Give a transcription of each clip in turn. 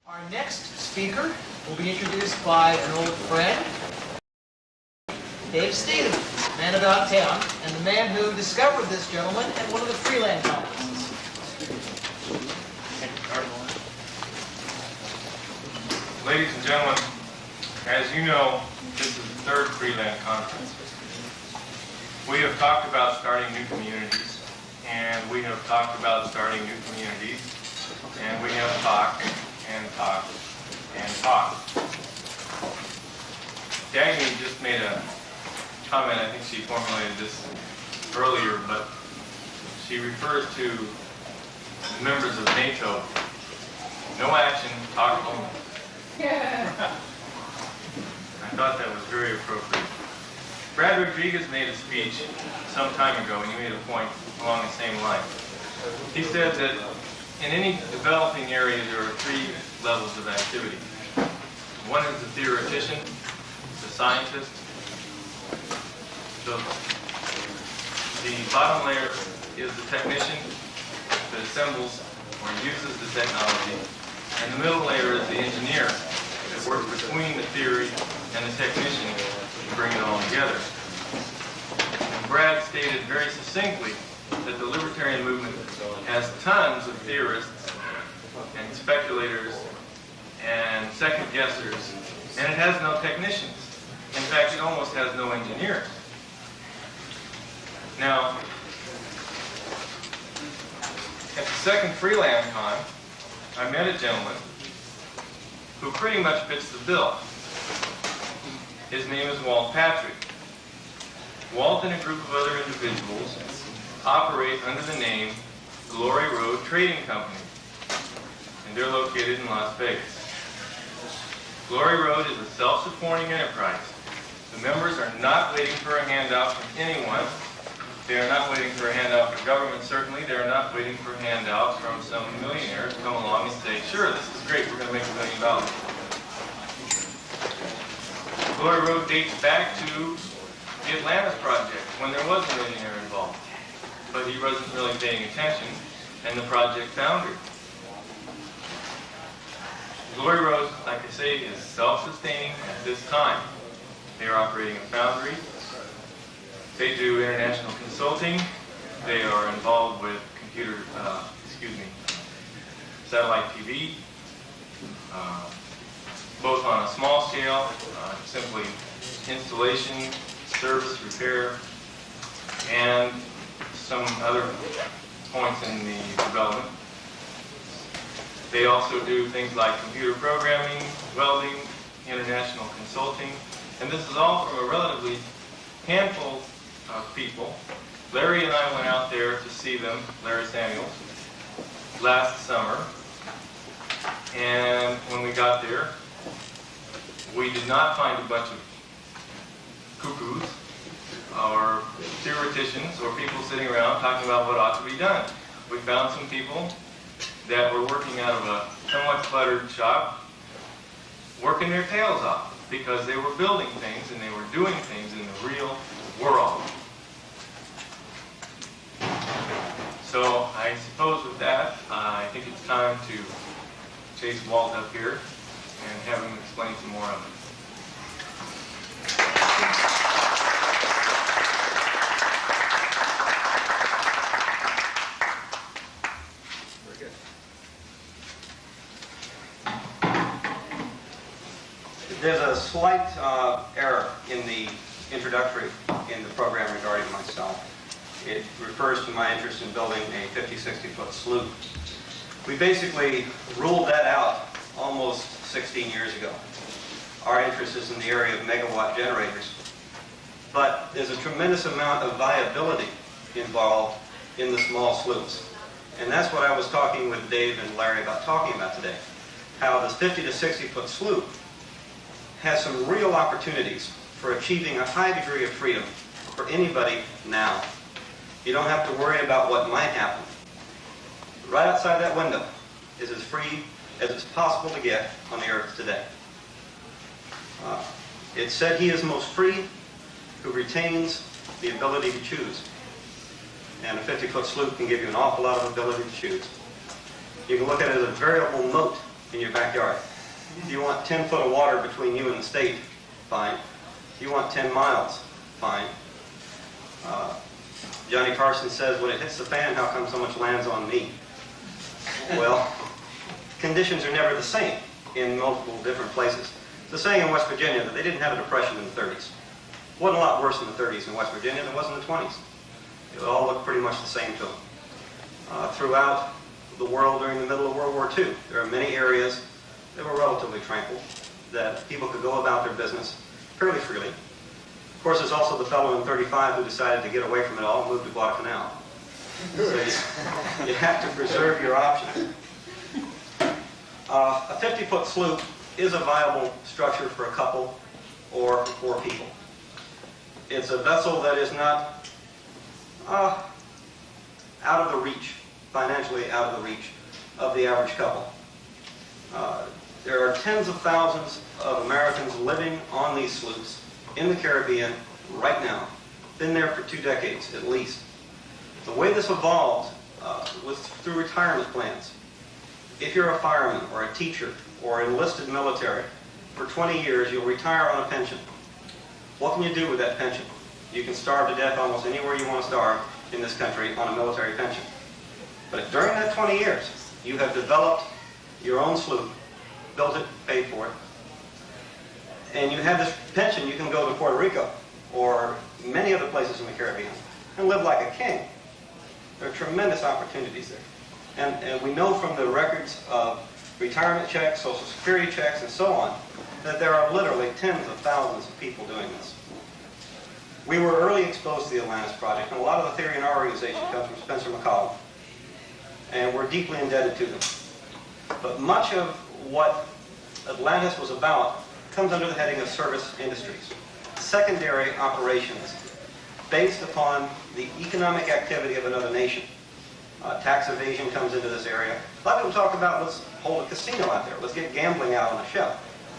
Our next speaker will be introduced by an old friend, Dave Stevens, man about town, and the man who discovered this gentleman at one of the Freeland conferences. Ladies and gentlemen, as you know, this is the third Freeland conference. We have talked about starting new communities, and we have talked about starting new communities, and we have talked and talked and talked. Dagny just made a comment, I think she formulated this earlier, but she refers to the members of NATO. No action, talk only. I thought that was very appropriate. Brad Rodriguez made a speech some time ago, and he made a point along the same line. He said that in any developing area, there are three levels of activity. One is the theoretician, the scientist. So the bottom layer is the technician that assembles or uses the technology. And the middle layer is the engineer that works between the theory and the technician to bring it all together. And Brad stated very succinctly that the libertarian movement has tons of theorists and speculators and second guessers, and it has no technicians. In fact, it almost has no engineers. Now, at the second Freeland Con, I met a gentleman who pretty much fits the bill. His name is Walt Patrick. Walt and a group of other individuals operate under the name Glory Road Trading Company, and they're located in Las Vegas. Glory Road is a self-supporting enterprise. The members are not waiting for a handout from anyone. They are not waiting for a handout from government, certainly. They are not waiting for handouts from some millionaire to come along and say, sure, this is great, we're going to make $1 million. Glory Road dates back to the Atlantis Project, when there was a millionaire involved. But he wasn't really paying attention, and the project foundered. Glory Road, like I say, is self-sustaining at this time. They are operating a foundry. They do international consulting. They are involved with satellite TV, both on a small scale, simply installation, service, repair, and some other points in the development. They also do things like computer programming, welding, international consulting, and this is all from a relatively handful of people. Larry and I went out there to see them, Larry Samuels, last summer, and when we got there, we did not find a bunch of cuckoos or theoreticians or people sitting around talking about what ought to be done. We found some people that were working out of a somewhat cluttered shop, working their tails off because they were building things and they were doing things in the real world. So I suppose with that, I think it's time to chase Walt up here and have him explain some more of it. There's a slight error in the introductory in the program regarding myself. It refers to my interest in building a 50-60 foot sloop. We basically ruled that out almost 16 years ago. Our interest is in the area of megawatt generators. But there's a tremendous amount of viability involved in the small sloops. And that's what I was talking with Dave and Larry about talking about today. How this 50 to 60 foot sloop has some real opportunities for achieving a high degree of freedom for anybody now. You don't have to worry about what might happen. Right outside that window is as free as it's possible to get on the earth today. It said he is most free who retains the ability to choose. And a 50-foot sloop can give you an awful lot of ability to choose. You can look at it as a variable moat in your backyard. If you want 10 foot of water between you and the state, fine. If you want 10 miles, fine. Johnny Carson says, when it hits the fan, how come so much land's on me? Well, conditions are never the same in multiple different places. It's the saying in West Virginia that they didn't have a depression in the 30s. It wasn't a lot worse in the 30s in West Virginia than it was in the 20s. It all looked pretty much the same to them. Throughout the world during the middle of World War II, there are many areas that were relatively tranquil, that people could go about their business fairly freely. Of course, there's also the fellow in 35 who decided to get away from it all and move to Guadalcanal. So you have to preserve your options. A 50-foot sloop is a viable structure for a couple or for 4 people. It's a vessel that is not out of the reach, financially out of the reach of the average couple. There are tens of thousands of Americans living on these sloops in the Caribbean right now. Been there for 2 decades at least. The way this evolved was through retirement plans. If you're a fireman or a teacher or enlisted military, for 20 years you'll retire on a pension. What can you do with that pension? You can starve to death almost anywhere you want to starve in this country on a military pension. But during that 20 years, you have developed your own sloop, built it, paid for it, and you have this pension. You can go to Puerto Rico or many other places in the Caribbean and live like a king. There are tremendous opportunities there. And we know from the records of retirement checks, Social Security checks, and so on, that there are literally tens of thousands of people doing this. We were early exposed to the Atlantis Project, and a lot of the theory in our organization comes from Spencer McCollum, and we're deeply indebted to them. But much of what Atlantis was about comes under the heading of service industries, secondary operations based upon the economic activity of another nation. Tax evasion comes into this area. A lot of people talk about, let's hold a casino out there, let's get gambling out on a ship.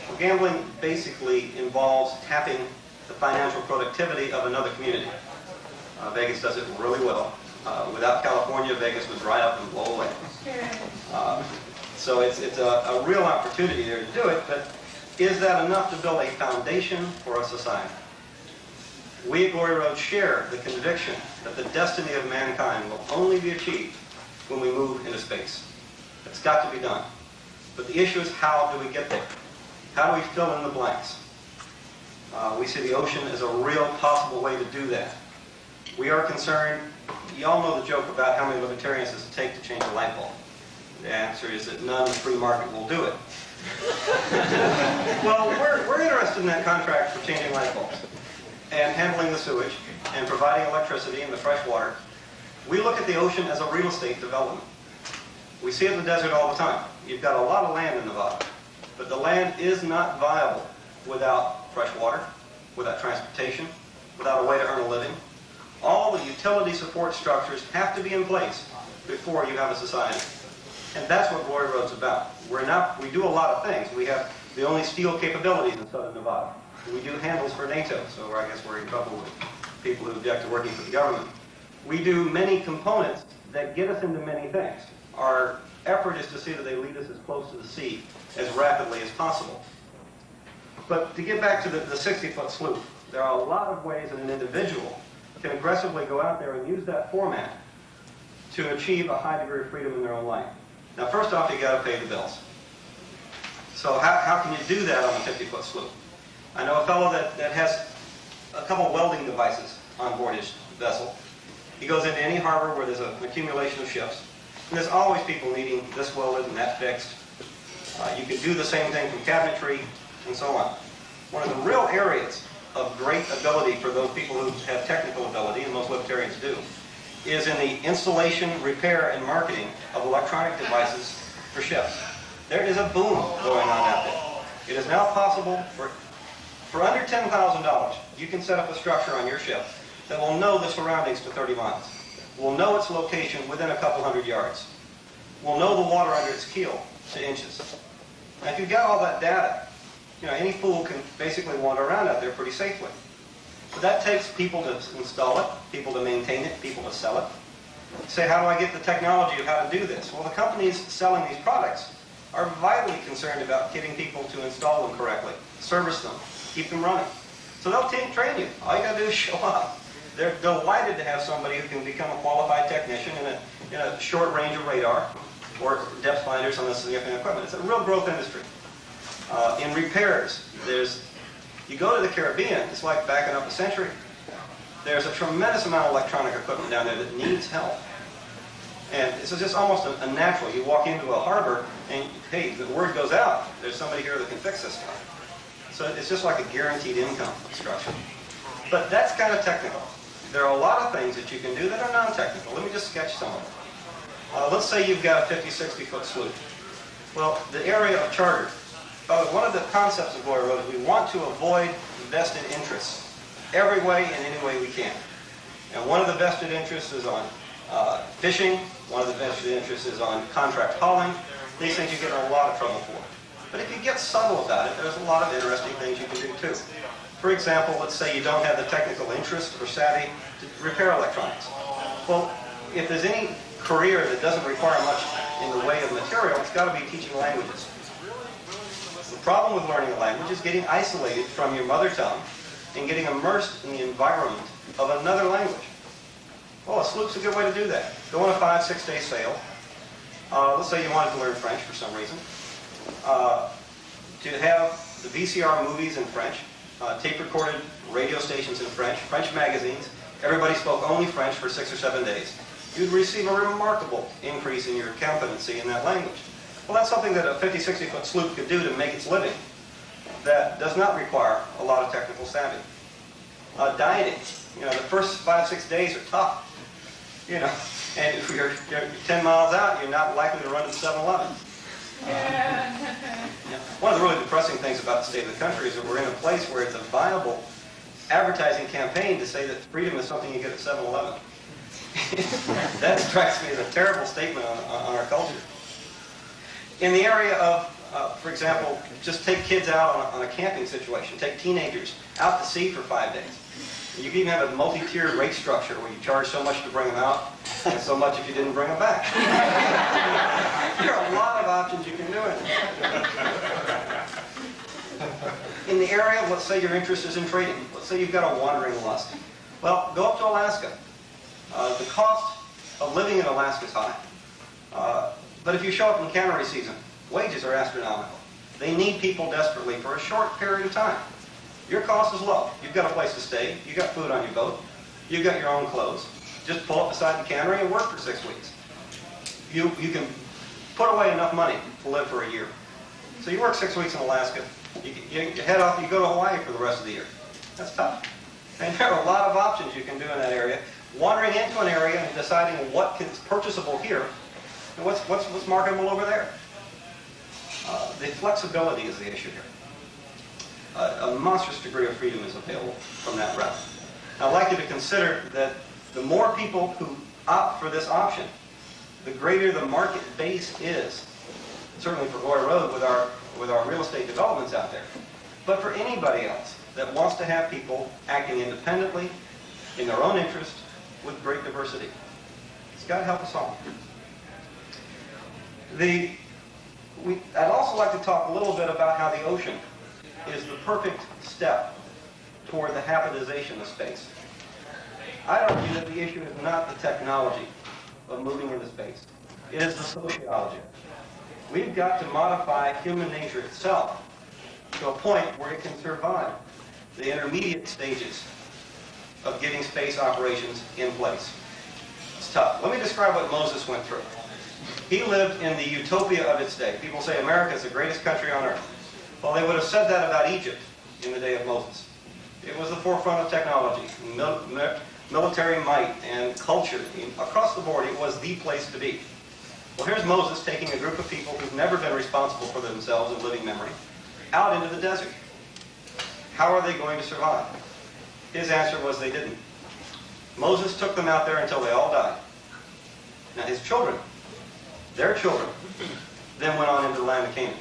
Well, gambling basically involves tapping the financial productivity of another community. Vegas does it really well. Without California, Vegas would dry up and blow away. So it's a real opportunity there to do it, but is that enough to build a foundation for a society? We at Glory Road share the conviction that the destiny of mankind will only be achieved when we move into space. It's got to be done. But the issue is, how do we get there? How do we fill in the blanks? We see the ocean as a real possible way to do that. We are concerned, you all know the joke about how many libertarians does it take to change a light bulb. The answer is that none, the free market will do it. Well, we're interested in that contract for changing light bulbs and handling the sewage and providing electricity and the fresh water. We look at the ocean as a real estate development. We see it in the desert all the time. You've got a lot of land in Nevada, but the land is not viable without fresh water, without transportation, without a way to earn a living. All the utility support structures have to be in place before you have a society. And that's what Glory Road's about. We do a lot of things. We have the only steel capabilities in southern Nevada. We do handles for NATO, so I guess we're in trouble with people who object to working for the government. We do many components that get us into many things. Our effort is to see that they lead us as close to the sea as rapidly as possible. But to get back to the 60-foot sloop, there are a lot of ways that an individual can aggressively go out there and use that format to achieve a high degree of freedom in their own life. Now, first off, you got to pay the bills. So how can you do that on a 50-foot sloop? I know a fellow that has a couple welding devices on board his vessel. He goes into any harbor where there's an accumulation of ships, and there's always people needing this welded and that fixed. You can do the same thing from cabinetry and so on. One of the real areas of great ability for those people who have technical ability, and most libertarians do, is in the installation, repair, and marketing of electronic devices for ships. There is a boom going on out there. It is now possible for under $10,000, you can set up a structure on your ship that will know the surroundings for 30 miles. Will know its location within a couple hundred yards. Will know the water under its keel to inches. Now, if you've got all that data, any fool can basically wander around out there pretty safely. But that takes people to install it, people to maintain it, people to sell it. You say, how do I get the technology of how to do this? Well, the companies selling these products are vitally concerned about getting people to install them correctly, service them, keep them running. So they'll train you. All you got to do is show up. They're delighted to have somebody who can become a qualified technician in a short range of radar or depth finders on the significant equipment. It's a real growth industry. In repairs, you go to the Caribbean, it's like backing up a century. There's a tremendous amount of electronic equipment down there that needs help. And it's just almost a natural. You walk into a harbor and, hey, the word goes out. There's somebody here that can fix this stuff. So it's just like a guaranteed income structure. But that's kind of technical. There are a lot of things that you can do that are non-technical. Let me just sketch some of them. Let's say you've got a 50, 60-foot sloop. Well, the area of charter. One of the concepts of Glory Road is we want to avoid vested interests every way and any way we can. And one of the vested interests is on fishing. One of the vested interests is on contract hauling. These things you get in a lot of trouble for. But if you get subtle about it, there's a lot of interesting things you can do too. For example, let's say you don't have the technical interest or savvy to repair electronics. Well, if there's any career that doesn't require much in the way of material, it's got to be teaching languages. The problem with learning a language is getting isolated from your mother tongue and getting immersed in the environment of another language. Well, a sloop's a good way to do that. Go on a 5, 6-day sail. Let's say you wanted to learn French for some reason. To have the VCR movies in French, tape-recorded radio stations in French, French magazines. Everybody spoke only French for 6 or 7 days. You'd receive a remarkable increase in your competency in that language. Well, that's something that a 50, 60-foot sloop could do to make its living. That does not require a lot of technical savvy. Dieting. The first 5, 6 days are tough. And if you're 10 miles out, you're not likely to run to the 7-Eleven. One of the really depressing things about the state of the country is that we're in a place where it's a viable advertising campaign to say that freedom is something you get at 7-Eleven. That strikes me as a terrible statement on our culture. In the area of, for example, just take kids out on a camping situation. Take teenagers out to sea for 5 days. You can even have a multi-tiered rate structure where you charge so much to bring them out and so much if you didn't bring them back. There are a lot of options you can do it. In the area, let's say your interest is in trading. Let's say you've got a wandering lust. Well, go up to Alaska. The cost of living in Alaska is high. But if you show up in cannery season, wages are astronomical. They need people desperately for a short period of time. Your cost is low. You've got a place to stay. You've got food on your boat. You've got your own clothes. Just pull up beside the cannery and work for 6 weeks. You can put away enough money to live for a year. So you work 6 weeks in Alaska. You head off, you go to Hawaii for the rest of the year. That's tough. And there are a lot of options you can do in that area. Wandering into an area and deciding what is purchasable here and what's marketable over there. The flexibility is the issue here. A monstrous degree of freedom is available from that route. Now, I'd like you to consider that the more people who opt for this option, the greater the market base is. Certainly for Glory Road with our real estate developments out there. But for anybody else that wants to have people acting independently, in their own interest, with great diversity. It's got to help us all. I'd also like to talk a little bit about how the ocean is the perfect step toward the habitization of space. I'd argue that the issue is not the technology of moving into space. It is the sociology. We've got to modify human nature itself to a point where it can survive the intermediate stages of getting space operations in place. It's tough. Let me describe what Moses went through. He lived in the utopia of its day. People say America is the greatest country on earth. Well, they would have said that about Egypt in the day of Moses. It was the forefront of technology, military might, and culture. Across the board, it was the place to be. Well, here's Moses taking a group of people who've never been responsible for themselves in living memory out into the desert. How are they going to survive? His answer was they didn't. Moses took them out there until they all died. Now his children, their children, then went on into the land of Canaan.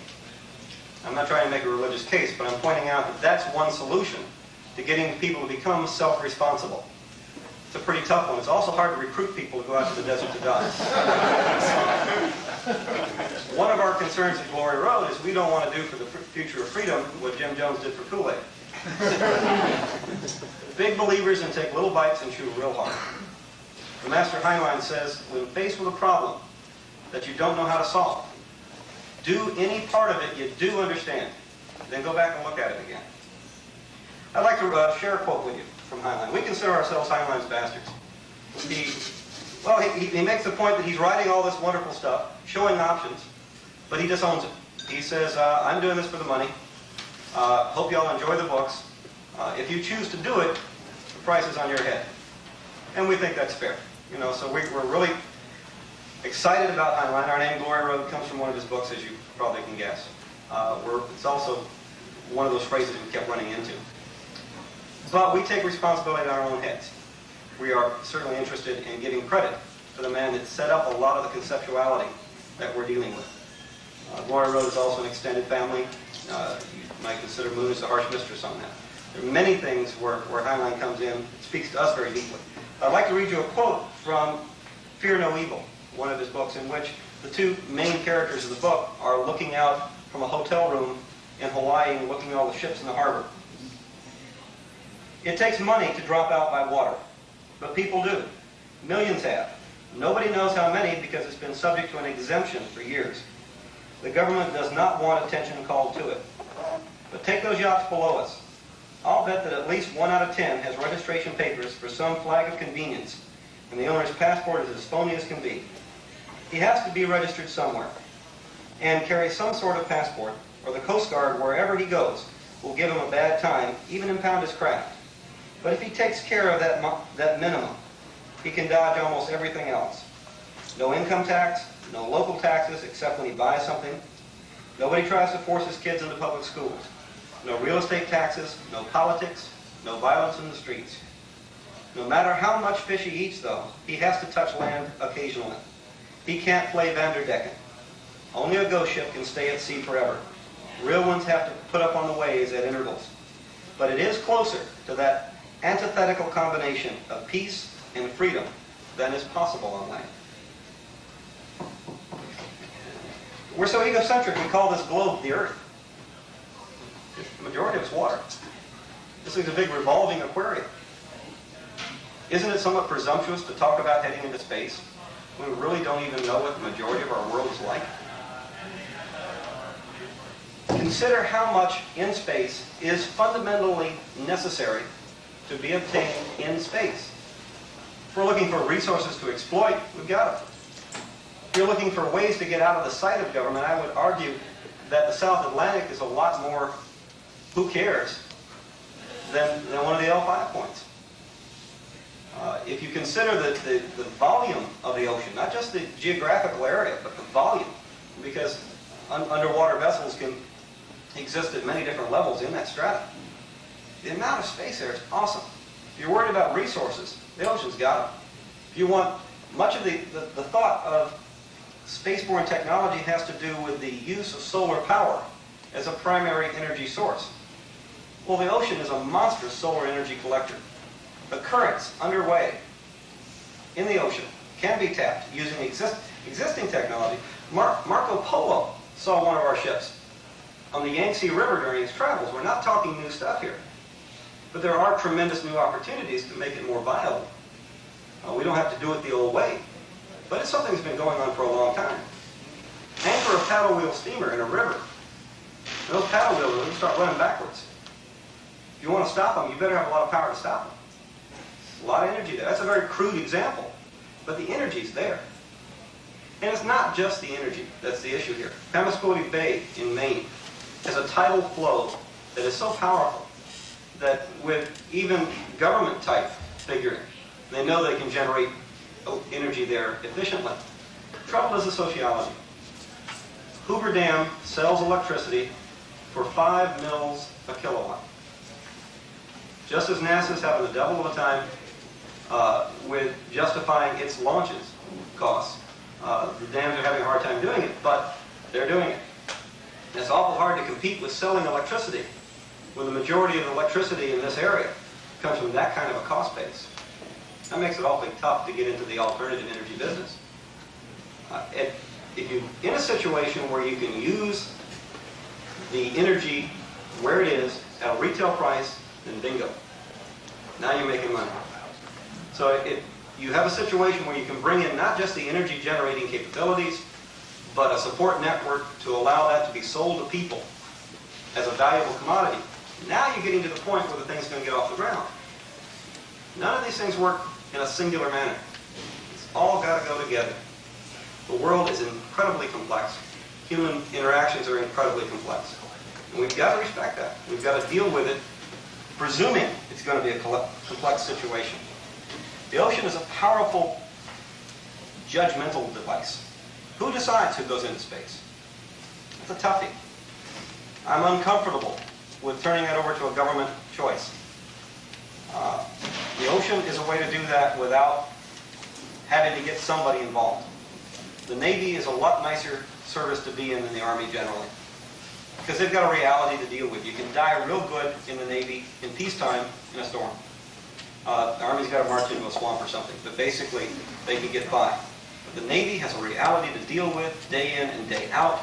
I'm not trying to make a religious case, but I'm pointing out that that's one solution to getting people to become self-responsible. It's a pretty tough one. It's also hard to recruit people to go out to the desert to die. One of our concerns at Glory Road is we don't want to do for the future of freedom what Jim Jones did for Kool-Aid. Big believers in take little bites and chew real hard. The Master Heinlein says, when faced with a problem that you don't know how to solve, do any part of it you do understand. Then go back and look at it again. I'd like to share a quote with you from Heinlein. We consider ourselves Heinlein's bastards. He makes the point that he's writing all this wonderful stuff, showing options, but he disowns it. He says, I'm doing this for the money. Hope y'all enjoy the books. If you choose to do it, the price is on your head. And we think that's fair. You know, so we're really excited about Heinlein. Our name, Glory Road, comes from one of his books, as you probably can guess. It's also one of those phrases we kept running into. But we take responsibility in our own heads. We are certainly interested in giving credit to the man that set up a lot of the conceptuality that we're dealing with. Glory Road is also an extended family. You might consider Moon as the harsh mistress on that. There are many things where Heinlein comes in, speaks to us very deeply. I'd like to read you a quote from Fear No Evil, one of his books, in which the two main characters of the book are looking out from a hotel room in Hawaii and looking at all the ships in the harbor. It takes money to drop out by water, but people do. Millions have. Nobody knows how many because it's been subject to an exemption for years. The government does not want attention called to it. But take those yachts below us. I'll bet that at least 1 out of 10 has registration papers for some flag of convenience, and the owner's passport is as phony as can be. He has to be registered somewhere, and carry some sort of passport, or the Coast Guard, wherever he goes, will give him a bad time, even impound his craft. But if he takes care of that minimum, he can dodge almost everything else. No income tax, no local taxes except when he buys something. Nobody tries to force his kids into public schools. No real estate taxes, no politics, no violence in the streets. No matter how much fish he eats, though, he has to touch land occasionally. He can't play Vanderdecken. Only a ghost ship can stay at sea forever. Real ones have to put up on the waves at intervals. But it is closer to that antithetical combination of peace and freedom than is possible on land. We're so egocentric, we call this globe the Earth. The majority of it's water. This is a big revolving aquarium. Isn't it somewhat presumptuous to talk about heading into space when we really don't even know what the majority of our world is like? Consider how much in space is fundamentally necessary to be obtained in space. If we're looking for resources to exploit, we've got them. If you're looking for ways to get out of the sight of government, I would argue that the South Atlantic is a lot more who cares than one of the L5 points. If you consider the volume of the ocean, not just the geographical area, but the volume, because underwater vessels can exist at many different levels in that strata. The amount of space there is awesome. If you're worried about resources, the ocean's got them. If you want, much of the thought of spaceborne technology has to do with the use of solar power as a primary energy source. Well, the ocean is a monstrous solar energy collector. The currents underway in the ocean can be tapped using existing technology. Marco Polo saw one of our ships on the Yangtze River during his travels. We're not talking new stuff here. But there are tremendous new opportunities to make it more viable. We don't have to do it the old way. But it's something that's been going on for a long time. Anchor a paddle wheel steamer in a river. And those paddle wheels will start running backwards. If you want to stop them, you better have a lot of power to stop them. A lot of energy there. That's a very crude example. But the energy's there. And it's not just the energy that's the issue here. Pamaskote Bay in Maine has a tidal flow that is so powerful that with even government-type figuring, they know they can generate energy there efficiently. Trouble is the sociology. Hoover Dam sells electricity for 5 mils a kilowatt. Just as NASA's having the double of a time with justifying its launches costs. The dams are having a hard time doing it, but they're doing it. It's awful hard to compete with selling electricity when the majority of the electricity in this area comes from that kind of a cost base. That makes it awfully tough to get into the alternative energy business. If you in a situation where you can use the energy where it is at a retail price, then bingo. Now you're making money. So you have a situation where you can bring in not just the energy generating capabilities, but a support network to allow that to be sold to people as a valuable commodity. Now you're getting to the point where the thing's going to get off the ground. None of these things work in a singular manner. It's all got to go together. The world is incredibly complex. Human interactions are incredibly complex. And we've got to respect that. We've got to deal with it, presuming it's going to be a complex situation. The ocean is a powerful judgmental device. Who decides who goes into space? It's a toughie. I'm uncomfortable with turning that over to a government choice. The ocean is a way to do that without having to get somebody involved. The Navy is a lot nicer service to be in than the Army generally, because they've got a reality to deal with. You can die real good in the Navy in peacetime in a storm. The Army's got to march into a swamp or something, but basically they can get by. But the Navy has a reality to deal with day in and day out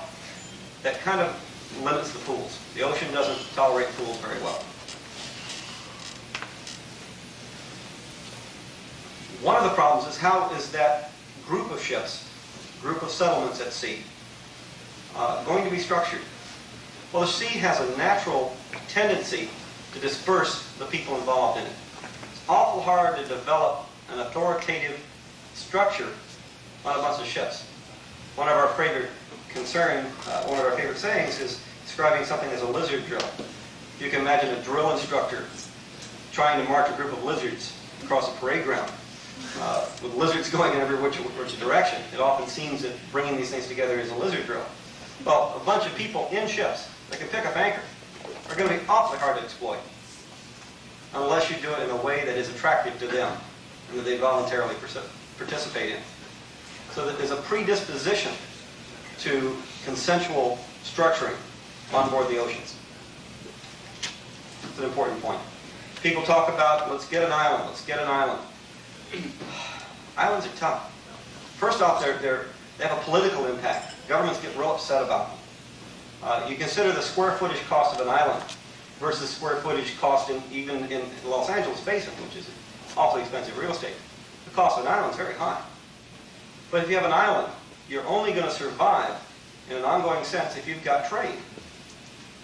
that kind of limits the fools. The ocean doesn't tolerate fools very well. One of the problems is how is that group of ships, group of settlements at sea, going to be structured? Well, the sea has a natural tendency to disperse the people involved in it. It's awful hard to develop an authoritative structure on a bunch of ships. One of our favorite sayings is describing something as a lizard drill. You can imagine a drill instructor trying to march a group of lizards across a parade ground. With lizards going in every which direction, it often seems that bringing these things together is a lizard drill. Well, a bunch of people in ships that can pick up anchor are going to be awfully hard to exploit unless you do it in a way that is attractive to them and that they voluntarily participate in. So that there's a predisposition to consensual structuring on board the oceans. It's an important point. People talk about, let's get an island, let's get an island. Islands are tough. First off, they have a political impact. Governments get real upset about them. You consider the square footage cost of an island versus square footage cost even in the Los Angeles basin, which is awfully expensive real estate. The cost of an island is very high. But if you have an island, you're only going to survive in an ongoing sense if you've got trade.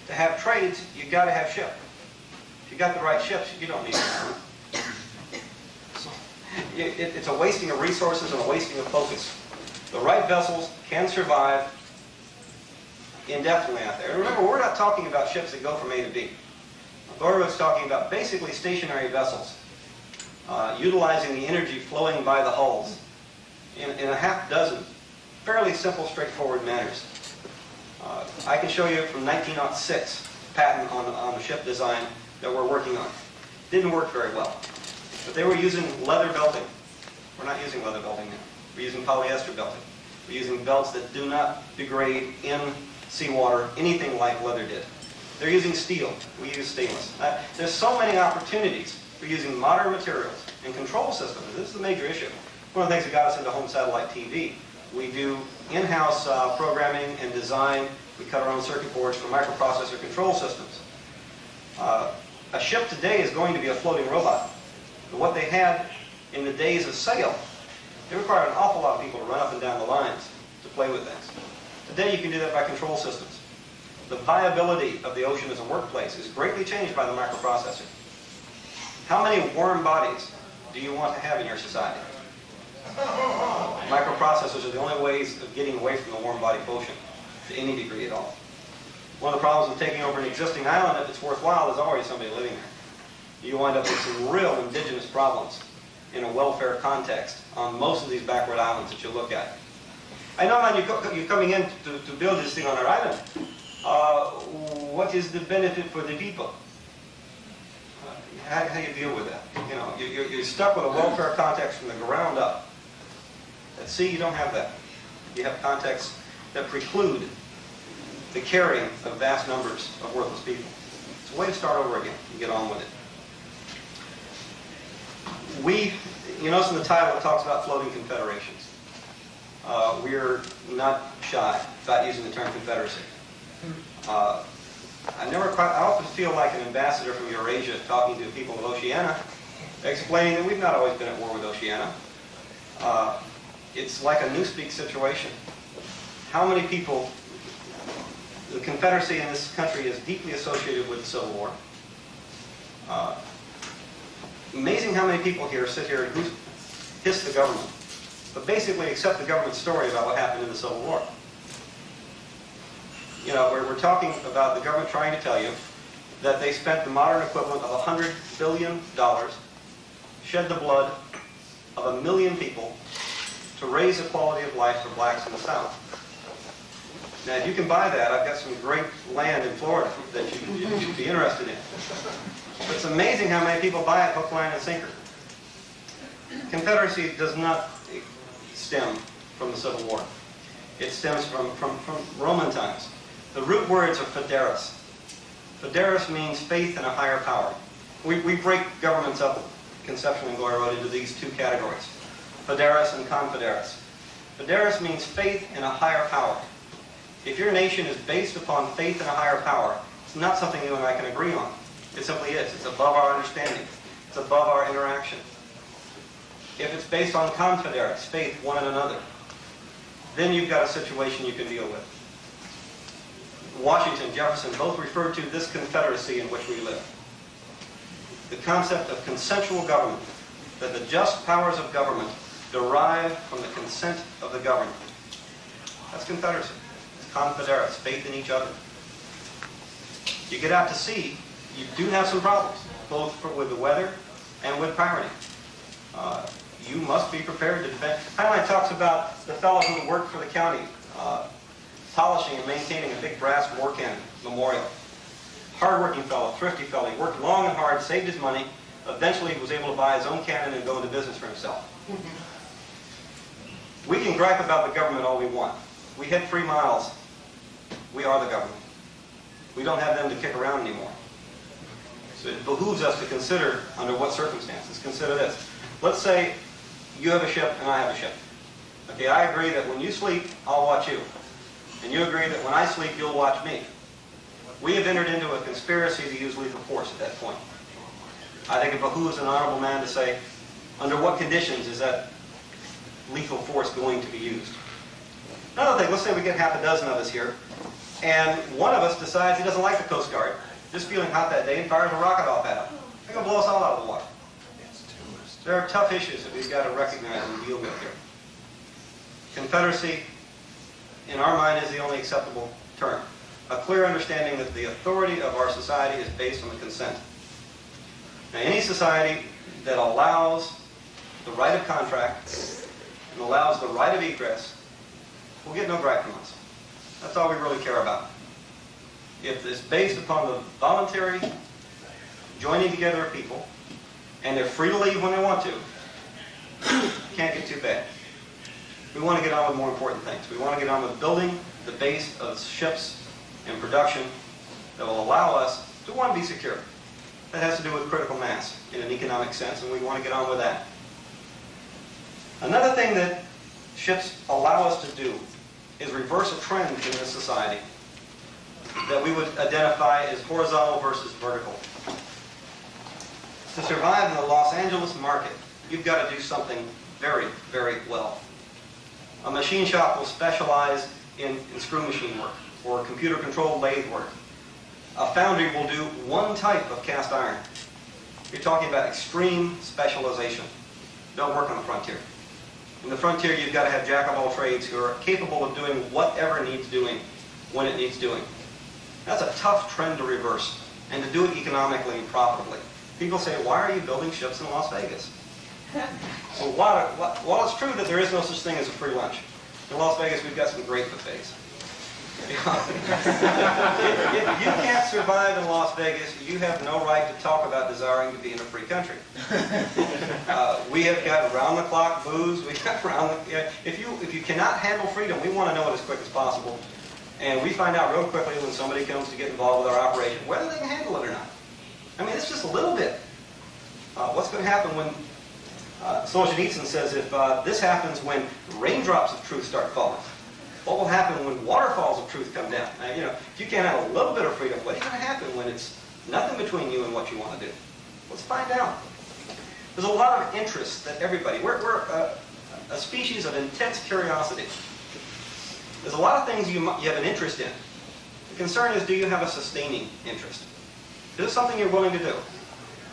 To have trades, you've got to have ships. If you've got the right ships, you don't need an island. So it's a wasting of resources and a wasting of focus. The right vessels can survive indefinitely out there. And remember, we're not talking about ships that go from A to B. Thorwood's talking about basically stationary vessels, utilizing the energy flowing by the hulls in a half dozen fairly simple, straightforward manners. I can show you from 1906 patent on the ship design that we're working on. Didn't work very well. But they were using leather belting. We're not using leather belting now. We're using polyester belting. We're using belts that do not degrade in seawater anything like leather did. They're using steel. We use stainless. There's so many opportunities for using modern materials and control systems. This is the major issue. One of the things that got us into home satellite TV. We do in-house programming and design. We cut our own circuit boards for microprocessor control systems. A ship today is going to be a floating robot. But what they had in the days of sail, they required an awful lot of people to run up and down the lines to play with things. Today you can do that by control systems. The viability of the ocean as a workplace is greatly changed by the microprocessor. How many warm bodies do you want to have in your society? Microprocessors are the only ways of getting away from the warm body quotient to any degree at all. One of the problems with taking over an existing island, if it's worthwhile, there's already somebody living there. You wind up with some real indigenous problems in a welfare context on most of these backward islands that you look at. I know, man, you're coming in to build this thing on our island. What is the benefit for the people? How do you deal with that? You know, you're stuck with a welfare context from the ground up. At sea, you don't have that. You have contexts that preclude the carrying of vast numbers of worthless people. It's a way to start over again and get on with it. You notice in the title it talks about floating confederations. We're not shy about using the term Confederacy. I often feel like an ambassador from Eurasia talking to people of Oceania, explaining that we've not always been at war with Oceania. It's like a newspeak situation. How many people, the Confederacy in this country is deeply associated with the Civil War. Amazing how many people here sit here and hiss the government, but basically accept the government's story about what happened in the Civil War. You know, we're talking about the government trying to tell you that they spent the modern equivalent of $100 billion, shed the blood of 1 million people to raise the quality of life for blacks in the South. Now, if you can buy that, I've got some great land in Florida that you'd be interested in. But it's amazing how many people buy it hook, line, and sinker. Confederacy does not stem from the Civil War. It stems from Roman times. The root words are fideris. Fideris means faith in a higher power. We break governments up conceptually in Glory Road into these two categories, fideris and confederis. Fideris means faith in a higher power. If your nation is based upon faith in a higher power, it's not something you and I can agree on. It simply is. It's above our understanding. It's above our interaction. If it's based on confederis, faith one in another, then you've got a situation you can deal with. Washington, Jefferson both referred to this confederacy in which we live. The concept of consensual government, that the just powers of government derive from the consent of the governed. That's confederacy. It's confederis, faith in each other. You get out to sea, you do have some problems, both with the weather and with pirating. You must be prepared to defend. Heinlein talks about the fellow who worked for the county, polishing and maintaining a big brass war cannon memorial. Hard-working fellow, thrifty fellow. He worked long and hard, saved his money. Eventually, he was able to buy his own cannon and go into business for himself. We can gripe about the government all we want. We hit 3 miles. We are the government. We don't have them to kick around anymore. So it behooves us to consider under what circumstances. Consider this. Let's say you have a ship and I have a ship. Okay, I agree that when you sleep, I'll watch you. And you agree that when I sleep, you'll watch me. We have entered into a conspiracy to use lethal force at that point. I think it behooves an honorable man to say, under what conditions is that lethal force going to be used? Another thing, let's say we get half a dozen of us here, and one of us decides he doesn't like the Coast Guard, just feeling hot that day, and fires a rocket off at him. They're going to blow us all out of the water. There are tough issues that we've got to recognize and deal with here. Confederacy, in our mind, is the only acceptable term. A clear understanding that the authority of our society is based on the consent. Now, any society that allows the right of contract and allows the right of egress will get no gripe from us. That's all we really care about. If it's based upon the voluntary joining together of people, and they're free to leave when they want to, can't get too bad. We want to get on with more important things. We want to get on with building the base of ships and production that will allow us to, one, be secure. That has to do with critical mass in an economic sense, and we want to get on with that. Another thing that ships allow us to do is reverse a trend in this society that we would identify as horizontal versus vertical. To survive in the Los Angeles market, you've got to do something very, very well. A machine shop will specialize in screw machine work or computer-controlled lathe work. A foundry will do one type of cast iron. You're talking about extreme specialization. Don't work on the frontier. In the frontier, you've got to have jack-of-all-trades who are capable of doing whatever needs doing when it needs doing. That's a tough trend to reverse, and to do it economically and profitably. People say, why are you building ships in Las Vegas? Well, while it's true that there is no such thing as a free lunch, in Las Vegas we've got some great buffets. If you can't survive in Las Vegas, you have no right to talk about desiring to be in a free country. We have got round-the-clock booze. We got if you cannot handle freedom, we want to know it as quick as possible. And we find out real quickly when somebody comes to get involved with our operation whether they can handle it or not. I mean, it's just a little bit. What's going to happen when Solzhenitsyn says if this happens when raindrops of truth start falling? What will happen when waterfalls of truth come down? Now, if you can't have a little bit of freedom, what's going to happen when it's nothing between you and what you want to do? Let's find out. There's a lot of interest that everybody, we're a species of intense curiosity. There's a lot of things you have an interest in. The concern is, do you have a sustaining interest? Is this something you're willing to do?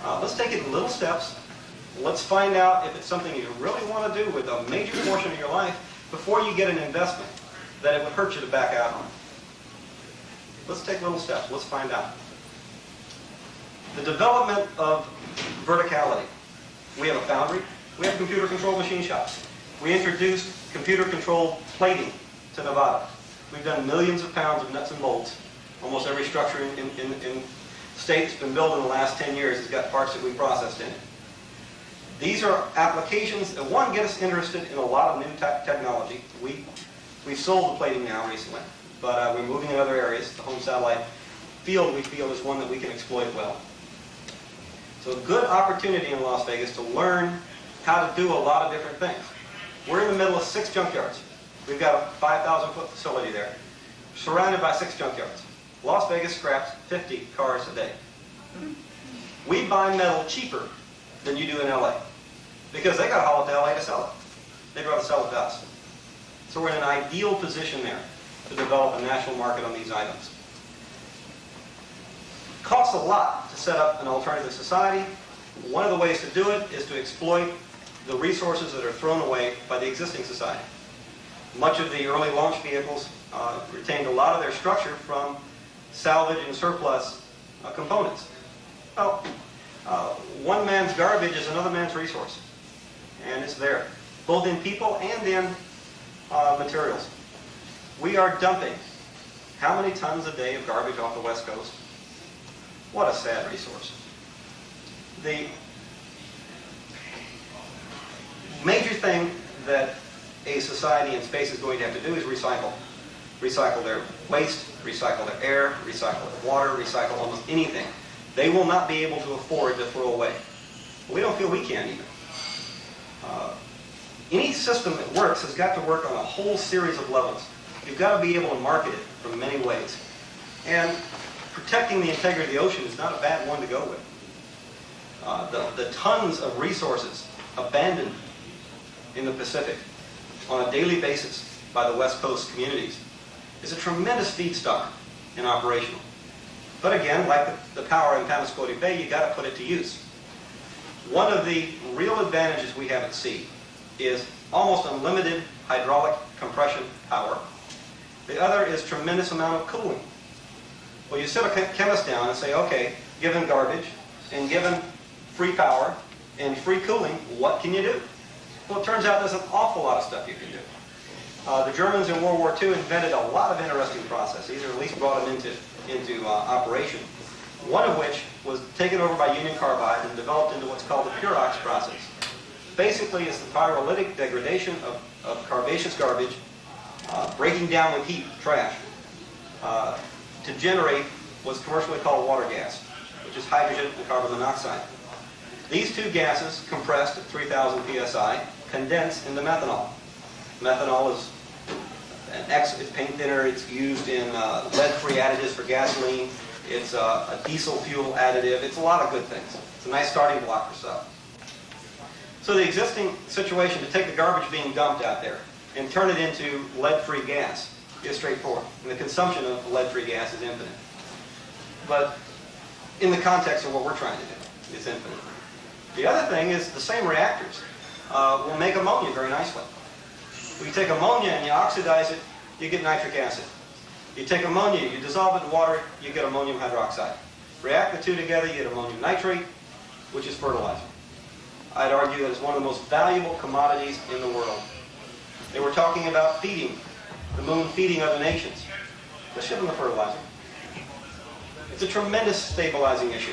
Let's take it in little steps. Let's find out if it's something you really want to do with a major portion of your life before you get an investment that it would hurt you to back out on. Let's take little steps. Let's find out. The development of verticality. We have a foundry. We have computer-controlled machine shops. We introduced computer-controlled plating to Nevada. We've done millions of pounds of nuts and bolts. Almost every structure in the state that's been built in the last 10 years has got parts that we processed in it. These are applications that, one, get us interested in a lot of new technology. We've sold the plating now recently, but we're moving in other areas. The home satellite field, we feel, is one that we can exploit well. So a good opportunity in Las Vegas to learn how to do a lot of different things. We're in the middle of 6 junkyards. We've got a 5,000-foot facility there, surrounded by 6 junkyards. Las Vegas scraps 50 cars a day. We buy metal cheaper than you do in LA, because they got to haul it to LA to sell it. They'd rather sell it to us. So we're in an ideal position there to develop a national market on these items. It costs a lot to set up an alternative society. One of the ways to do it is to exploit the resources that are thrown away by the existing society. Much of the early launch vehicles retained a lot of their structure from salvage and surplus components. Well, one man's garbage is another man's resource, and it's there, both in people and in materials. We are dumping how many tons a day of garbage off the West Coast? What a sad resource. The major thing that a society in space is going to have to do is recycle. Recycle their waste, recycle their air, recycle their water, recycle almost anything. They will not be able to afford to throw away. We don't feel we can either. Any system that works has got to work on a whole series of levels. You've got to be able to market it from many ways. And protecting the integrity of the ocean is not a bad one to go with. The tons of resources abandoned in the Pacific on a daily basis by the West Coast communities is a tremendous feedstock in operational. But again, like the power in Pamuskoti Bay, you got to put it to use. One of the real advantages we have at sea is almost unlimited hydraulic compression power. The other is tremendous amount of cooling. Well, you sit a chemist down and say, okay, given garbage and given free power and free cooling, what can you do? Well, it turns out there's an awful lot of stuff you can do. The Germans in World War II invented a lot of interesting processes, or at least brought them into operation. One of which was taken over by Union Carbide and developed into what's called the Purox process. Basically, it's the pyrolytic degradation of carbaceous garbage, breaking down with heat, trash, to generate what's commercially called water gas, which is hydrogen and carbon monoxide. These two gases, compressed at 3,000 psi, condense into methanol. Methanol is it's paint thinner. It's used in lead-free additives for gasoline. It's a diesel fuel additive. It's a lot of good things. It's a nice starting block for stuff. So the existing situation to take the garbage being dumped out there and turn it into lead-free gas is straightforward. And the consumption of lead-free gas is infinite. But in the context of what we're trying to do, it's infinite. The other thing is the same reactors will make ammonia very nicely. You take ammonia and you oxidize it, you get nitric acid. You take ammonia, you dissolve it in water, you get ammonium hydroxide. React the two together, you get ammonium nitrate, which is fertilizer. I'd argue that it's one of the most valuable commodities in the world. They were talking about feeding, the moon feeding other nations. Let's ship them the fertilizer. It's a tremendous stabilizing issue.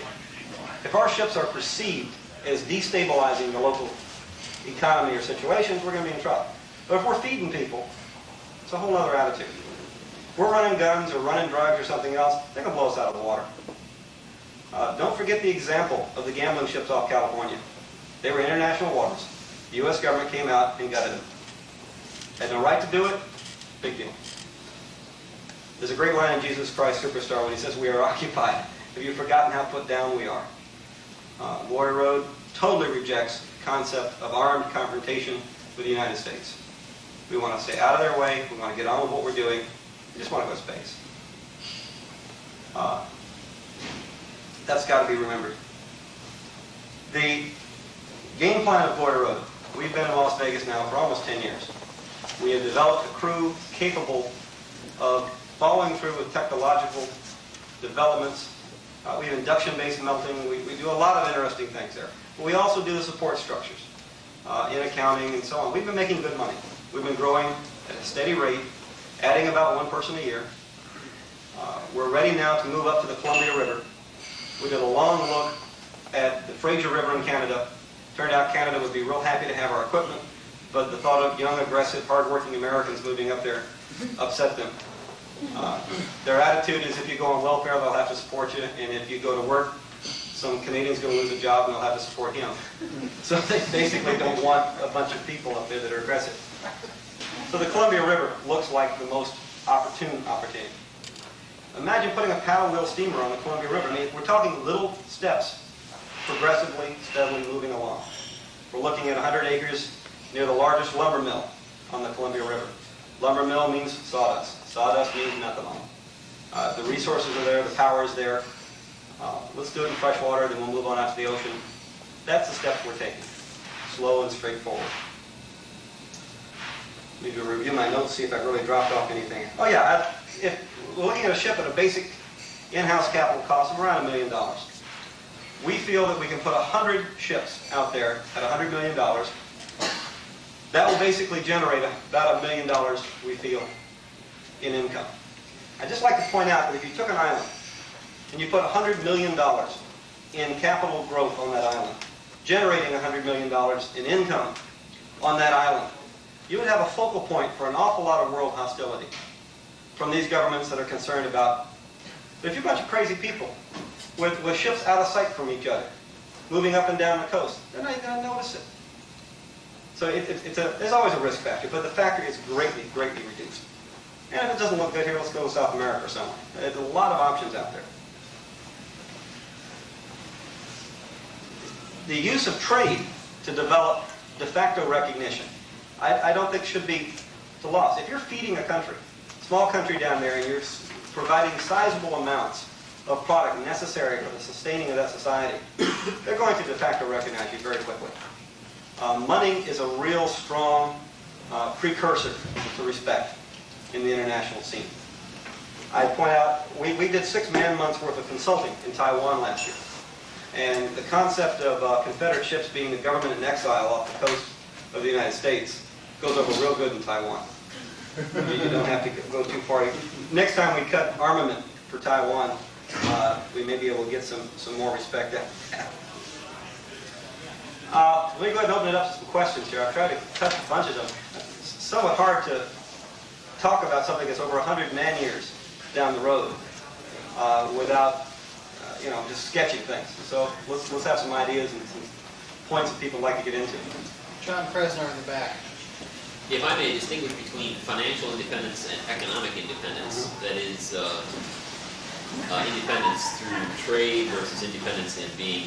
If our ships are perceived as destabilizing the local economy or situations, we're going to be in trouble. But if we're feeding people, it's a whole other attitude. If we're running guns or running drugs or something else, they're going to blow us out of the water. Don't forget the example of the gambling ships off California. They were international waters. The U.S. government came out and gutted them. Had no right to do it. Big deal. There's a great line in Jesus Christ Superstar when he says, "We are occupied. Have you forgotten how put down we are?" Glory Road totally rejects the concept of armed confrontation with the United States. We want to stay out of their way. We want to get on with what we're doing. We just want to go to space. That's got to be remembered. The game plan of Glory Road. We've been in Las Vegas now for almost 10 years. We have developed a crew capable of following through with technological developments. We have induction-based melting. We do a lot of interesting things there. But we also do the support structures in accounting and so on. We've been making good money. We've been growing at a steady rate, adding about one person a year. We're ready now to move up to the Columbia River. We did a long look at the Fraser River in Canada. Turned out Canada would be real happy to have our equipment, but the thought of young, aggressive, hard-working Americans moving up there upset them. Their attitude is if you go on welfare, they'll have to support you, and if you go to work, some Canadian's going to lose a job and they'll have to support him. So they basically don't want a bunch of people up there that are aggressive. So the Columbia River looks like the most opportunity. Imagine putting a paddle wheel steamer on the Columbia River. I mean, we're talking little steps, progressively, steadily moving along. We're looking at 100 acres near the largest lumber mill on the Columbia River. Lumber mill means sawdust. Sawdust means methanol. The resources are there, the power is there. Let's do it in fresh water, then we'll move on out to the ocean. That's the steps we're taking. Slow and straightforward. Need to review my notes, see if I really dropped off anything. Oh yeah, if we're looking at a ship at a basic in-house capital cost of around $1 million. We feel that we can put 100 ships out there at $100 million. That will basically generate about $1 million, we feel, in income. I'd just like to point out that if you took an island and you put $100 million in capital growth on that island, generating $100 million in income on that island, you would have a focal point for an awful lot of world hostility from these governments that are concerned about, but if you're a bunch of crazy people with ships out of sight from each other, moving up and down the coast, they're not even going to notice it. So there's always a risk factor, but the factor is greatly, greatly reduced. And if it doesn't look good here, let's go to South America or somewhere. There's a lot of options out there. The use of trade to develop de facto recognition, I don't think should be to loss. If you're feeding a country, small country down there, and you're providing sizable amounts of product necessary for the sustaining of that society, they're going to de facto recognize you very quickly. Money is a real strong precursor to respect in the international scene. I'd point out, we did 6 man-months worth of consulting in Taiwan last year. And the concept of Confederate ships being the government in exile off the coast of the United States goes over real good in Taiwan. You don't have to go too far. Next time we cut armament for Taiwan, we may be able to get some more respect out of that. Let me go ahead and open it up to some questions here. I've tried to touch a bunch of them. It's somewhat hard to talk about something that's over 100 man-years down the road without, just sketching things. So let's have some ideas and some points that people like to get into. John Fresner in the back. If I may distinguish between financial independence and economic independence, that is independence through trade versus independence in being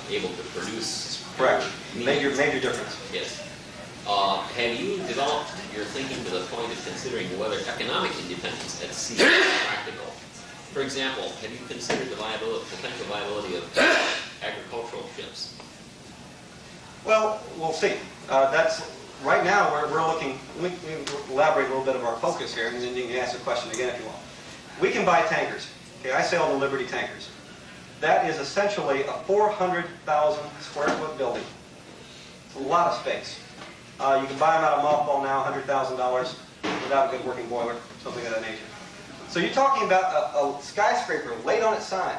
able to produce. Correct. Major difference. Yes. Have you developed your thinking to the point of considering whether economic independence at sea is practical? For example, have you considered the potential viability of agricultural ships? Well, we'll see. That's right now we're looking. Let me elaborate a little bit of our focus here, and then you can ask the question again if you want. We can buy tankers. Okay, I sail the Liberty tankers. That is essentially a 400,000 square foot building. It's a lot of space. You can buy them out of mothball now, $100,000 without a good working boiler, something of that nature. So you're talking about a skyscraper laid on its side.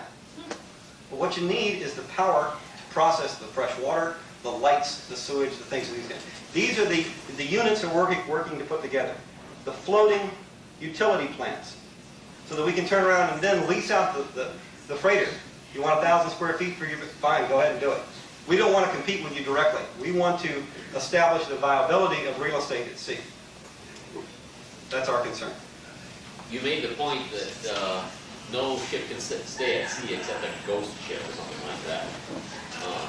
But what you need is the power to process the fresh water, the lights, the sewage, the things of these kinds. These are the units that we're working to put together. The floating utility plants, so that we can turn around and then lease out the freighter. You want 1,000 square feet for your, fine, go ahead and do it. We don't want to compete with you directly. We want to establish the viability of real estate at sea. That's our concern. you made the point that no ship can stay at sea except a ghost ship or something like that.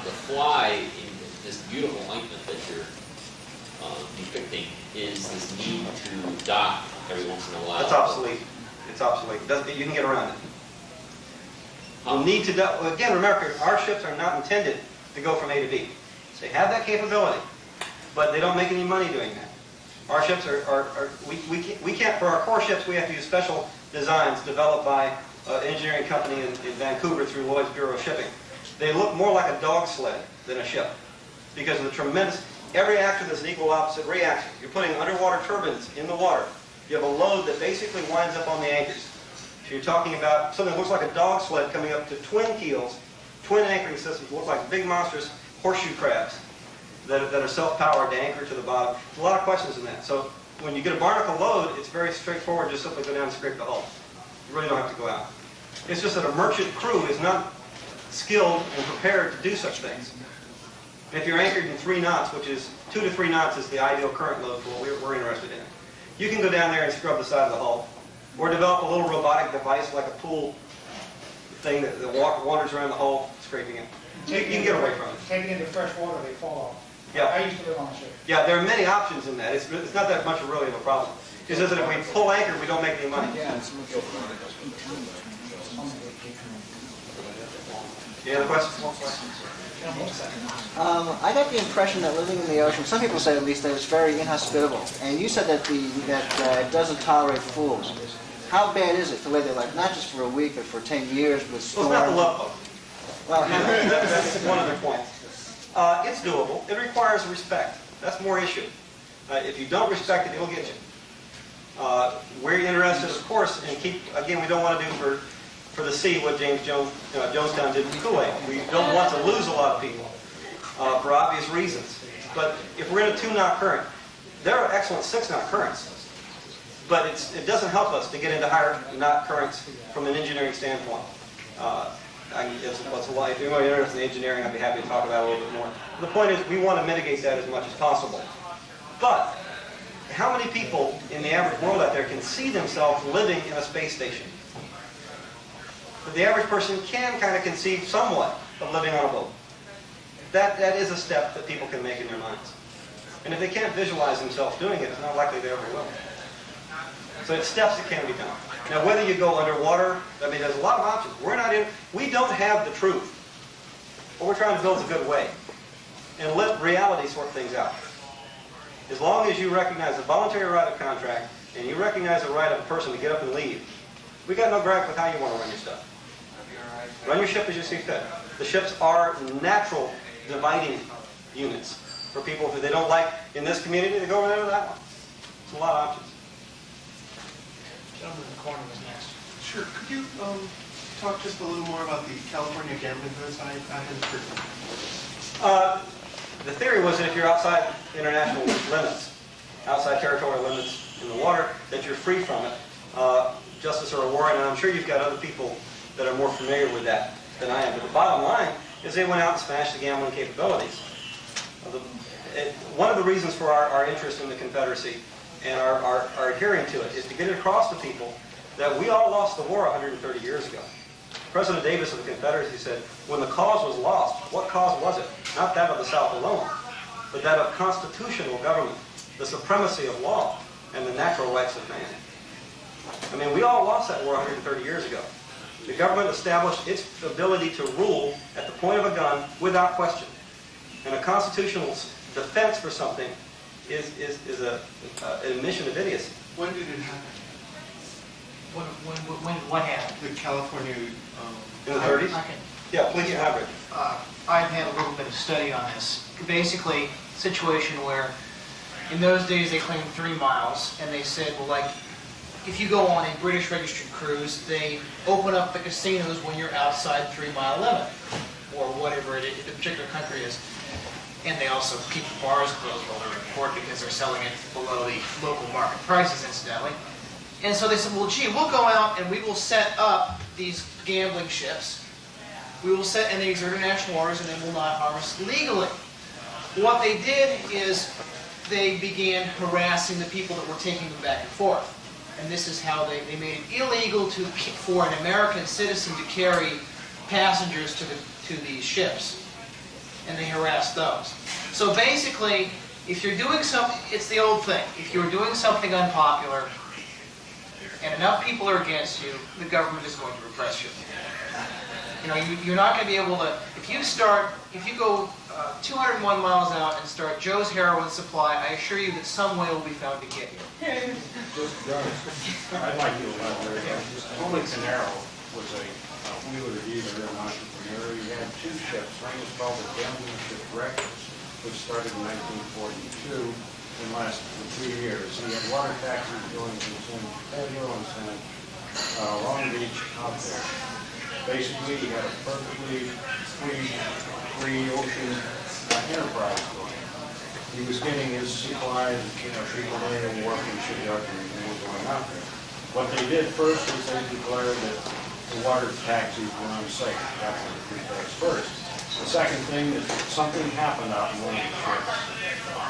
The fly in this beautiful ointment that you're depicting is this need to dock every once in a while. That's obsolete. It's obsolete. You can get around it. You need to dock. Again, remember, our ships are not intended to go from A to B. They have that capability, but they don't make any money doing that. Our ships we can't, for our core ships, we have to use special designs developed by an engineering company in Vancouver through Lloyd's Bureau of Shipping. They look more like a dog sled than a ship because of the tremendous, every action is an equal opposite reaction. You're putting underwater turbines in the water. You have a load that basically winds up on the anchors. So you're talking about something that looks like a dog sled coming up to twin keels, twin anchoring systems, look like big monstrous horseshoe crabs that are self-powered to anchor to the bottom. There's a lot of questions in that. So when you get a barnacle load, it's very straightforward. Just simply go down and scrape the hull. You really don't have to go out. It's just that a merchant crew is not skilled and prepared to do such things. If you're anchored in 3 knots, which is 2 to 3 knots is the ideal current load for what we're interested in, you can go down there and scrub the side of the hull, or develop a little robotic device like a pool thing that wanders around the hull, scraping it. You can get away from it. Taking into fresh water, they fall off. Yeah. I used to live on a ship. Yeah, there are many options in that. It's not that much really of a problem. It's just that if we pull anchor, we don't make any money. Any other questions? I got the impression that living in the ocean, some people say at least, that it's very inhospitable. And you said that it doesn't tolerate fools. How bad is it to live there, like not just for a week, but for 10 years with storms? Well, it's not the love boat. Well, That's one other point. It's doable. It requires respect. That's more issue. If you don't respect it, it'll get you. We're interested, of course, in again, we don't want to do for the sea what Jonestown did with Kool-Aid. We don't want to lose a lot of people for obvious reasons. But if we're in a 2-knot current, there are excellent 6-knot currents. But it doesn't help us to get into higher knot currents from an engineering standpoint. If you're interested in engineering, I'd be happy to talk about it a little bit more. The point is, we want to mitigate that as much as possible. But how many people in the average world out there can see themselves living in a space station? But the average person can kind of conceive somewhat of living on a boat. That is a step that people can make in their minds. And if they can't visualize themselves doing it, it's not likely they ever will. So it's steps that can be done. Now, whether you go underwater, I mean, there's a lot of options. We don't have the truth. What we're trying to build is a good way. And let reality sort things out. As long as you recognize the voluntary right of contract, and you recognize the right of a person to get up and leave, we got no gripe with how you want to run your stuff. Run your ship as you see fit. The ships are natural dividing units for people who they don't like in this community, they go over there to that one. It's a lot of options. Gentleman in the corner was next. Sure. Could you talk just a little more about the California gambling booths? I hadn't heard. The theory was that if you're outside international limits, outside territorial limits in the water, that you're free from it. Justice Earl Warren, and I'm sure you've got other people that are more familiar with that than I am. But the bottom line is they went out and smashed the gambling capabilities. One of the reasons for our interest in the Confederacy and our adhering to it is to get it across to people that we all lost the war 130 years ago. President Davis of the Confederacy said, when the cause was lost, what cause was it? Not that of the South alone, but that of constitutional government, the supremacy of law, and the natural rights of man. I mean, we all lost that war 130 years ago. The government established its ability to rule at the point of a gun without question. And a constitutional defense for something is an admission of idiocy. When did it happen? What happened? The California... In the 30s? Yeah, please elaborate. I've had a little bit of study on this. Basically, situation where in those days they claimed 3 miles, and they said, well, like, if you go on a British registered cruise, they open up the casinos when you're outside 3-mile limit, or whatever the particular country is. And they also keep the bars closed while they're in port because they're selling it below the local market prices, incidentally. And so they said, well, gee, we'll go out and we will set up these gambling ships. We will set, and these are international waters, and they will not harm us legally. What they did is they began harassing the people that were taking them back and forth. and this is how they made it illegal for an American citizen to carry passengers to these ships, and they harassed those. So basically, if you're doing something, it's the old thing. If you're doing something unpopular, and enough people are against you, the government is going to repress you. You know, you're not going to be able to, if you go 201 miles out and start Joe's heroin supply, I assure you that some way will be found to get you. I'd like to elaborate. Holy Canaro was a wheeler dealer and entrepreneur. He had two ships. One was called the Gambling Shipwreck, which started in 1942 and lasted for 3 years. He had water taxis going from San Pedro and Long Beach out there. Basically, he had a perfectly free ocean enterprise going. He was getting his supplies, people there and working shipyard and everything was going out there. What they did first was they declared that the water taxis were unsafe. That was the pretext first. The second thing is something happened out in one of the ships.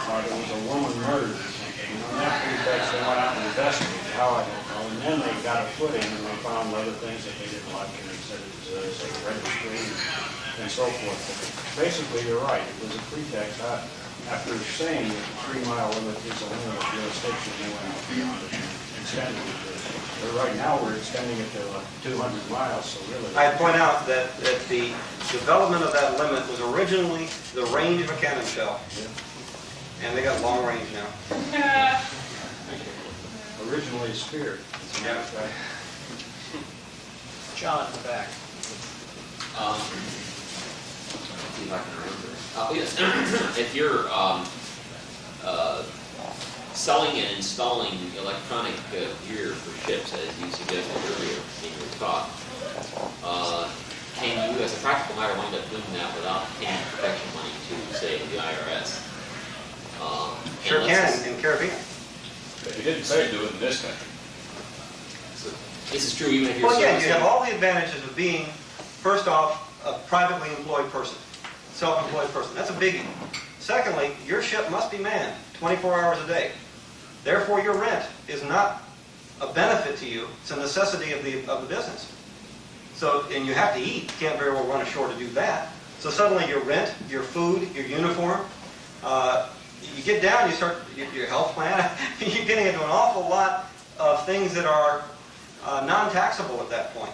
There was a woman murdered or something. And on that pretext, they went out and investigated. How, I don't know. And then they got a footing and they found other things that they didn't like. And they said it was a registry and so forth. But basically, you're right. It was a pretext. After saying that the 3-mile limit is a limit of jurisdiction, they went out beyond it and extended it. But right now, we're extending it to 200 miles, so really... I'd point out that the development of that limit was originally the range of a cannon shell. Yeah. And they got long range now. Originally a spear. Yeah. John in the back. See if I can remember. Oh, yes. If you're selling and installing electronic gear for ships, as you suggested earlier in your talk, can you, as a practical matter, wind up doing that without paying protection money to, say, the IRS? Sure can in Caribbean. You didn't say do it in this country. So this is true even if you're Well, again, you servicing... have all the advantages of being, first off, a privately employed person, self-employed person. That's a biggie. Secondly, your ship must be manned 24 hours a day. Therefore, your rent is not a benefit to you. It's a necessity of the business. So, and you have to eat. You can't very well run ashore to do that. So suddenly your rent, your food, your uniform, you get down, you start your health plan. You're getting into an awful lot of things that are non-taxable at that point.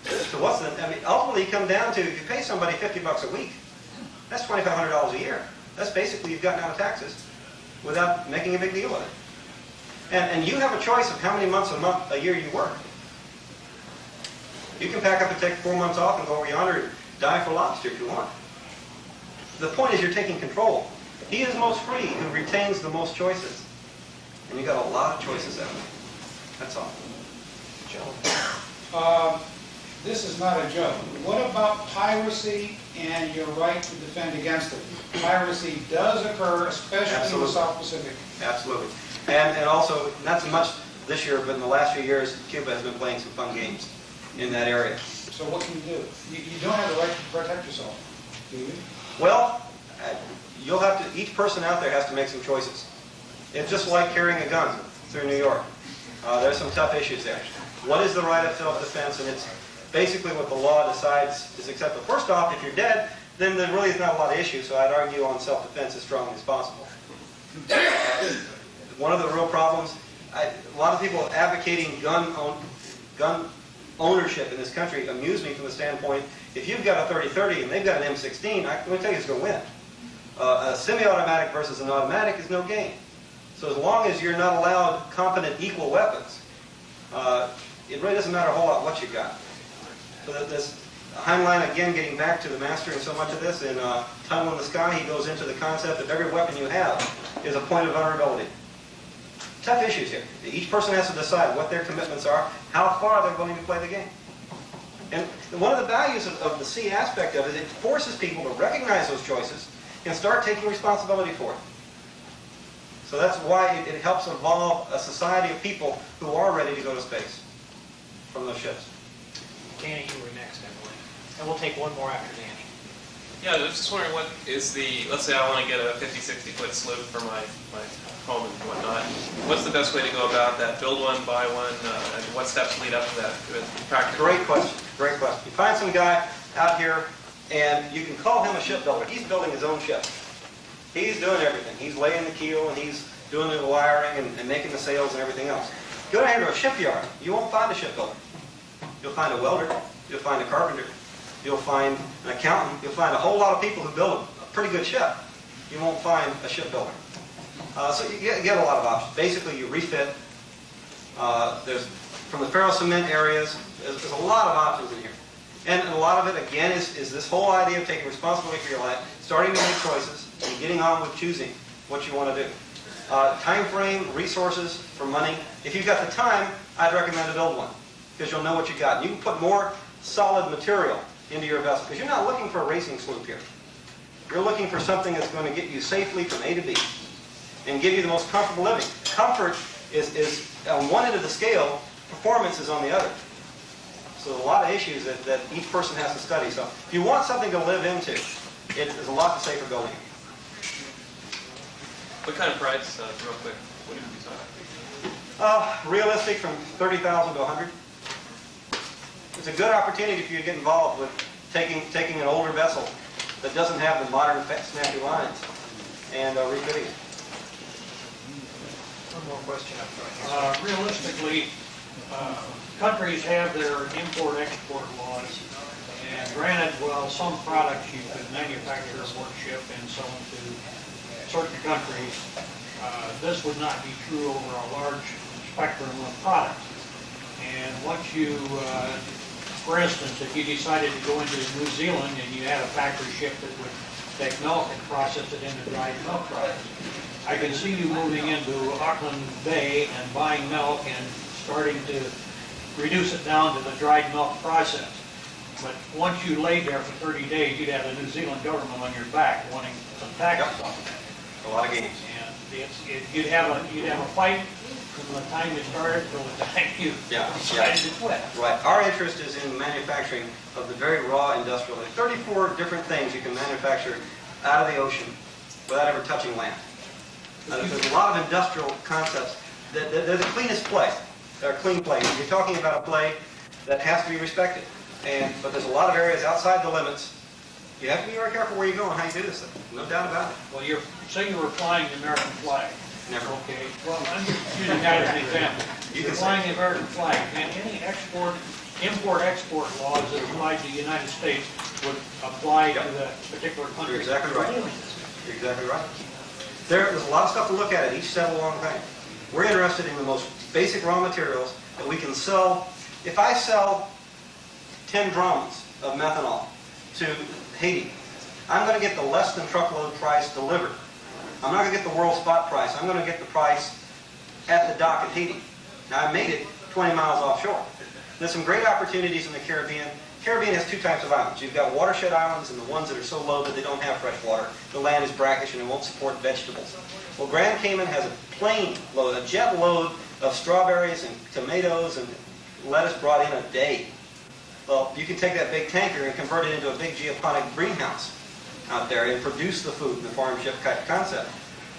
So what's the, I mean, ultimately you come down to, if you pay somebody $50 a week, that's $2,500 a year. That's basically you've gotten out of taxes without making a big deal of it. And you have a choice of how many months a year you work. You can pack up and take 4 months off and go over yonder and die for lobster if you want. The point is you're taking control. He is most free who retains the most choices. And you got a lot of choices that way. That's all. Joe. This is not a joke. What about piracy and your right to defend against it? Piracy does occur, especially in the South Pacific. Absolutely. And also, not so much this year, but in the last few years, Cuba has been playing some fun games in that area. So what can you do? You don't have the right to protect yourself, do you? Well, you'll have to, each person out there has to make some choices. It's just like carrying a gun through New York. There's some tough issues there. What is the right of self-defense? And it's basically what the law decides is acceptable. First off, if you're dead, then there really is not a lot of issues, so I'd argue on self-defense as strongly as possible. One of the real problems, a lot of people advocating gun ownership in this country amuse me from the standpoint, if you've got a 30-30 and they've got an M16, I'm going to tell you who's going to win. A semi-automatic versus an automatic is no game. So as long as you're not allowed competent equal weapons, it really doesn't matter a whole lot what you got. So that this Heinlein, again, getting back to the master in so much of this, in Tunnel in the Sky, he goes into the concept of every weapon you have is a point of vulnerability. Tough issues here. Each person has to decide what their commitments are, how far they're willing to play the game. And one of the values of the C aspect of it, it forces people to recognize those choices and start taking responsibility for it. So that's why it helps evolve a society of people who are ready to go to space from those ships. Danny, you were next, I believe. And we'll take one more after Danny. Yeah, I was just wondering what is the, let's say I want to get a 50, 60 foot sloop for my home and whatnot. What's the best way to go about that? Build one, buy one, and what steps lead up to that? Practical. Great question. Great question. You find some guy out here, and you can call him a shipbuilder. He's building his own ship. He's doing everything. He's laying the keel, and he's doing the wiring and making the sails and everything else. Go down here to a shipyard. You won't find a shipbuilder. You'll find a welder. You'll find a carpenter. You'll find an accountant. You'll find a whole lot of people who build a pretty good ship. You won't find a shipbuilder. So you get a lot of options. Basically, you refit. There's from the ferro cement areas. There's a lot of options in here, and a lot of it again is this whole idea of taking responsibility for your life, starting to make choices, and getting on with choosing what you want to do. Time frame, resources for money. If you've got the time, I'd recommend to build one because you'll know what you got. You can put more solid material into your vessel because you're not looking for a racing sloop here. You're looking for something that's going to get you safely from A to B and give you the most comfortable living. Comfort is on one end of the scale, performance is on the other. So there's a lot of issues that each person has to study. So if you want something to live into, there's a lot to say for building it. What kind of price, real quick, what do you talking? Realistic from 30,000 to 100. It's a good opportunity for you to get involved with taking an older vessel that doesn't have the modern snappy lines and refitting it. One more question up front. Realistically, countries have their import-export laws, and granted, well, some products you can manufacture or ship and sell them to certain countries. This would not be true over a large spectrum of products. And once you, for instance, if you decided to go into New Zealand and you had a factory ship that would take milk and process it into dried milk products, I can see you moving into Auckland Bay and buying milk and starting to reduce it down to the dried milk process. But once you laid there for 30 days, you'd have the New Zealand government on your back wanting some taxes on it. A lot of games. And you'd have a fight from the time you started till the time you decided to quit. Right. Our interest is in manufacturing of the very raw industrial. There's 34 different things you can manufacture out of the ocean without ever touching land. There's a lot of industrial concepts. They're the cleanest play. They're a clean play. You're talking about a play that has to be respected. But there's a lot of areas outside the limits. You have to be very careful where you go and how you do this thing. No doubt about it. Well, say you were flying the American flag. Never. Okay. Well, I'm just using that as an example. You're flying the American flag, and any import-export laws that apply to the United States would apply to the particular country. You're exactly right. You're exactly right. There's a lot of stuff to look at each step along the way. We're interested in the most basic raw materials that we can sell. If I sell 10 drums of methanol to Haiti, I'm going to get the less than truckload price delivered. I'm not going to get the world spot price. I'm going to get the price at the dock at Haiti. Now, I made it 20 miles offshore. There's some great opportunities in the Caribbean. Caribbean has two types of islands. You've got watershed islands and the ones that are so low that they don't have fresh water. The land is brackish and it won't support vegetables. Well, Grand Cayman has a plane load, a jet load of strawberries and tomatoes and lettuce brought in a day. Well, you can take that big tanker and convert it into a big geoponic greenhouse out there and produce the food in the farm ship concept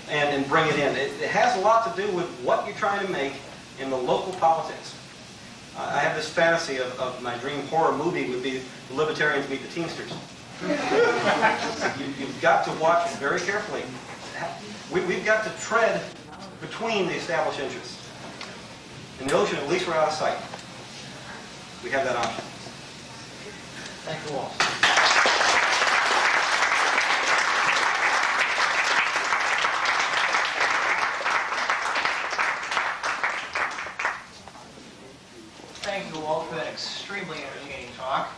and bring it in. It has a lot to do with what you're trying to make in the local politics. I have this fantasy of my dream horror movie would be the Libertarians Meet the Teamsters. You've got to watch it very carefully. We've got to tread between the established interests. In the ocean, at least we're out of sight. We have that option. Thank you all. Thank you all for that extremely entertaining talk.